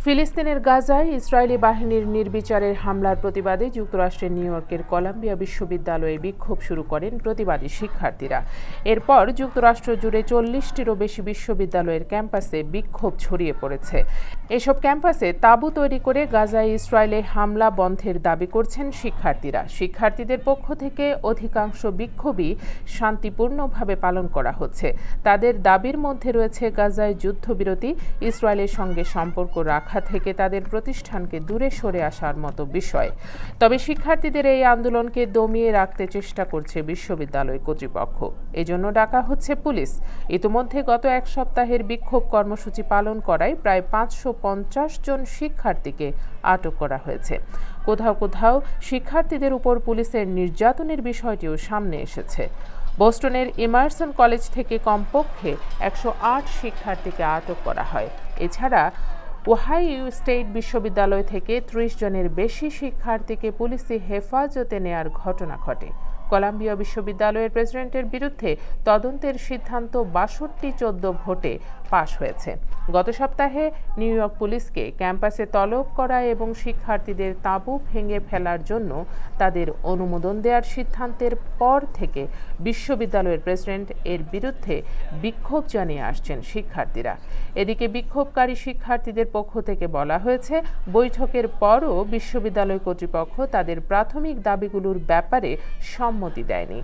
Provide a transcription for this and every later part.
ফিলিস্তিনের গাজায় ইসরায়েলি বাহিনীর নির্বিচারের হামলার প্রতিবাদে যুক্তরাষ্ট্রের নিউ ইয়র্কের কলাম্বিয়া বিশ্ববিদ্যালয়ে বিক্ষোভ শুরু করেন প্রতিবাদী শিক্ষার্থীরা। এরপর যুক্তরাষ্ট্র জুড়ে 40টিরও বেশি বিশ্ববিদ্যালয়ের ক্যাম্পাসে বিক্ষোভ ছড়িয়ে পড়েছে। এসব ক্যাম্পাসে তাঁবু তৈরি করে গাজায় ইসরায়েলে হামলা বন্ধের দাবি করছেন শিক্ষার্থীরা। শিক্ষার্থীদের পক্ষ থেকে অধিকাংশ বিক্ষোভই শান্তিপূর্ণভাবে পালন করা হচ্ছে। তাদের দাবির মধ্যে রয়েছে গাজায় যুদ্ধবিরতি, ইসরায়েলের সঙ্গে সম্পর্ক রাখা থেকে তাদের প্রতিষ্ঠানকে দূরে সরে আসার মতো বিষয়। তবে শিক্ষার্থীদের এই আন্দোলনকে দমিয়ে রাখতে চেষ্টা করছে বিশ্ববিদ্যালয় কর্তৃপক্ষ। এজন্য ডাকা হচ্ছে পুলিশ। ইতিমধ্যে গত এক সপ্তাহের বিক্ষোভ কর্মসূচি পালন করায় প্রায় 550 জন শিক্ষার্থীকে আটক করা হয়েছে। কোথাও কোথাও শিক্ষার্থীদের উপর পুলিশের নির্যাতনের বিষয়টিও সামনে এসেছে। বোস্টনের ইমারসন কলেজ থেকে কমপক্ষে 108 শিক্ষার্থীকে আটক করা হয়। এছাড়া ওহাইও স্টেট বিশ্ববিদ্যালয় থেকে 30 জনের বেশি শিক্ষার্থীকে পুলিশি হেফাজতে নেয়ার ঘটনা ঘটে। কলাম্বিয়া বিশ্ববিদ্যালয়ের প্রেসিডেন্টের বিরুদ্ধে তদন্তের সিদ্ধান্ত 62-14 ভোটে পাশ হয়েছে। গত সপ্তাহে নিউ ইয়র্ক পুলিশকে ক্যাম্পাসে তলব করা এবং শিক্ষার্থীদের তাঁবু ভেঙে ফেলার জন্য তাদের অনুমোদন দেওয়ার সিদ্ধান্তের পর থেকে বিশ্ববিদ্যালয়ের প্রেসিডেন্ট এর বিরুদ্ধে বিক্ষোভ জানিয়ে আসছেন শিক্ষার্থীরা। এদিকে বিক্ষোভকারী শিক্ষার্থীদের পক্ষ থেকে বলা হয়েছে, বৈঠকের পরও বিশ্ববিদ্যালয় কর্তৃপক্ষ তাদের প্রাথমিক দাবিগুলোর ব্যাপারে সম্মতি দেয়নি।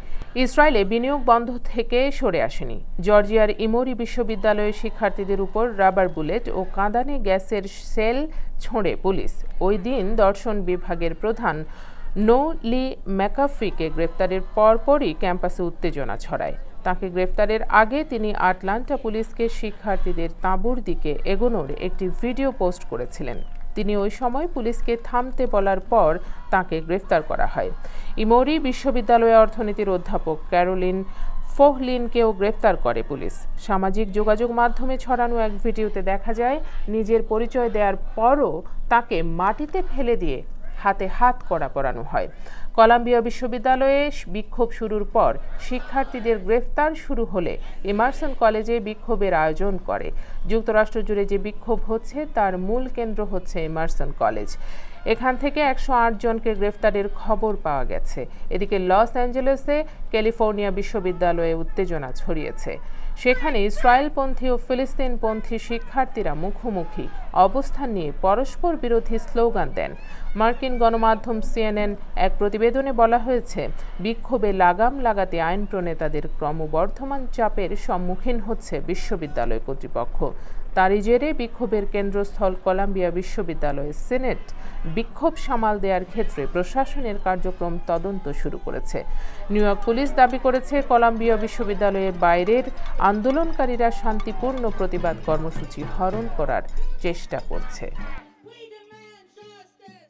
ইসরায়েলে বিনিয়োগ বন্ধ থেকে সরে আসেনি। জর্জিয়ার ইমোরি বিশ্ববিদ্যালয়ের শিক্ষার্থীদের উপর রাবার বুলেট ও কাঁদানে গ্যাসের সেল ছোঁড়ে পুলিশ। ওই দিন দর্শন বিভাগের প্রধান নো লি ম্যাকাফিকে গ্রেফতারের পরপরই ক্যাম্পাসে উত্তেজনা ছড়ায়। তাকে গ্রেফতারের আগে তিনি আটলান্টা পুলিশকে শিক্ষার্থীদের তাঁবুর দিকে এগোনোর একটি ভিডিও পোস্ট করেছিলেন। তিনি ওই সময় পুলিশকে থামতে বলার পর তাকে গ্রেফতার করা হয়। ইমোরি বিশ্ববিদ্যালয়ে অর্থনীতির অধ্যাপক ক্যারোলিন ফোহলিনকেও গ্রেফতার করে পুলিশ। সামাজিক যোগাযোগ মাধ্যমে ছড়ানো এক ভিডিওতে দেখা যায়, নিজের পরিচয় দেওয়ার পরও তাকে মাটিতে ফেলে দিয়ে হাতে হাত কড়া পরানো হয়। কলাম্বিয়া বিশ্ববিদ্যালয়ে বিক্ষোভ শুরুর পর শিক্ষার্থীদের গ্রেফতার শুরু হলে ইমারসন কলেজে বিক্ষোভের আয়োজন করে। যুক্তরাষ্ট্র জুড়ে যে বিক্ষোভ হচ্ছে তার মূল কেন্দ্র হচ্ছে ইমারসন কলেজ। এখান থেকে 108 জনকে গ্রেফতারের খবর পাওয়া গেছে। এদিকে লস অ্যাঞ্জেলেসে ক্যালিফোর্নিয়া বিশ্ববিদ্যালয়ে উত্তেজনা ছড়িয়েছে। সেখানে ইসরায়েলপন্থী ও ফিলিস্তিনপন্থী শিক্ষার্থীরা মুখোমুখি অবস্থান নিয়ে পরস্পর বিরোধী স্লোগান দেন। মার্কিন গণমাধ্যম CNN এক প্রতিবেদনে বলা হয়েছে, বিক্ষোভে লাগাম লাগাতে আইন প্রণেতাদের ক্রমবর্ধমান চাপের সম্মুখীন হচ্ছে বিশ্ববিদ্যালয় কর্তৃপক্ষ। তারই জেরে বিক্ষোভের কেন্দ্রস্থল কলাম্বিয়া বিশ্ববিদ্যালয়ের সিনেট বিক্ষোভ সামাল দেওয়ার ক্ষেত্রে প্রশাসনের কার্যক্রম তদন্ত শুরু করেছে। নিউ ইয়র্ক পুলিশ দাবি করেছে, কলাম্বিয়া বিশ্ববিদ্যালয়ের বাইরের আন্দোলনকারীরা শান্তিপূর্ণ প্রতিবাদ কর্মসূচি হরণ করার চেষ্টা করছে।